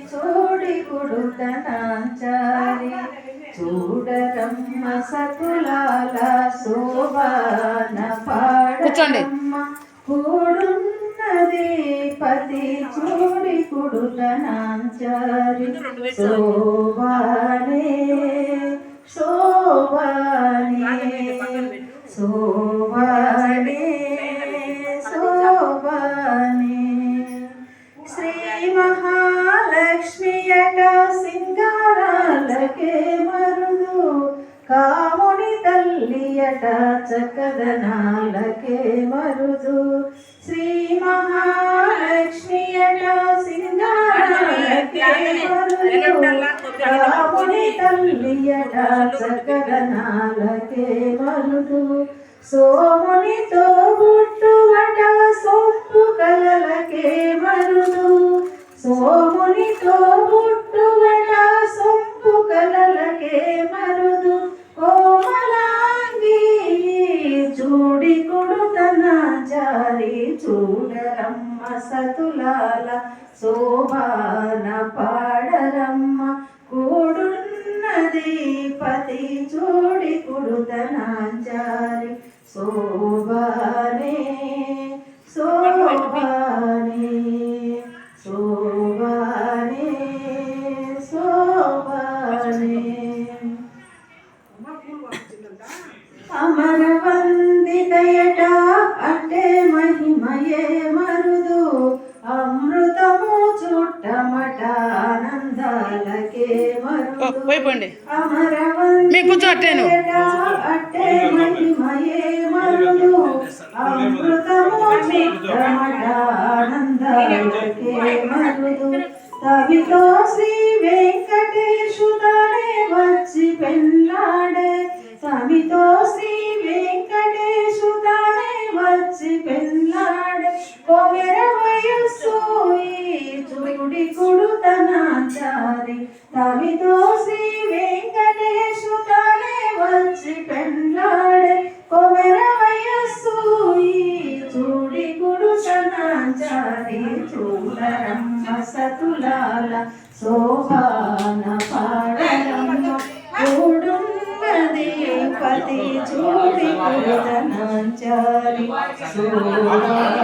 చూడి కుడుతనాంచారి చూడరమ్మ సకులాల శోభాన పాడరమ్మ కూడున్నది పతి చూడి కుడుతనాంచారి శోభానే శోభానే శోభానే శోభానే శ్రీ మహాలక్ష్మియట సింగారాలకే మరుదు కాముని తల్లియట చక్కదనాలకే మరుదు శ్రీ మహాలక్ష్మియట సింగారాలకే మరుదు కాముని తల్లియట చక్కదనాలకే మరుదు సోమునితో గుట్టువట సొంపు కలలకే మరుదు సోమునితో గుట్టువట సొంపు కలలకే మరుదు కోమలాంగి చూడి కుడుతనాచారి చూడరమ్మ సతులాల శోభాన పాడరమ్మ కూడున్నది పతి చూడి కుడుతనాచారి శోభానే శోభానే శోభానే శోభానే అమరవందితయట అంటే మహిమయే మరుదు అమృతము చుట్టమట ఆనందాలకే మరుదు అమరవందితయట అంటే మహిమయే మరుదు అమృతము చుట్టమట ఆనందాలకే మరుదు తవితో శ్రీ వెంకటేశుతనే వచ్చి పెళ్ళాడే తమితో శ్రీ వెంకటేశుతనే వచ్చి పెళ్ళాడే కొమెర వయస్సు చూడి కుడుతనాచారి తమితో శ్రీ వెంకటేశుతనే వచ్చి పెళ్ళాడే కొమెర వయస్సు చూడి కుడుతనాచారి చూడరమ్మ సతులాల శోభాన పాడరమ్మ కూడున్నది పతి చూడి కుడుతనాచారి శోభానే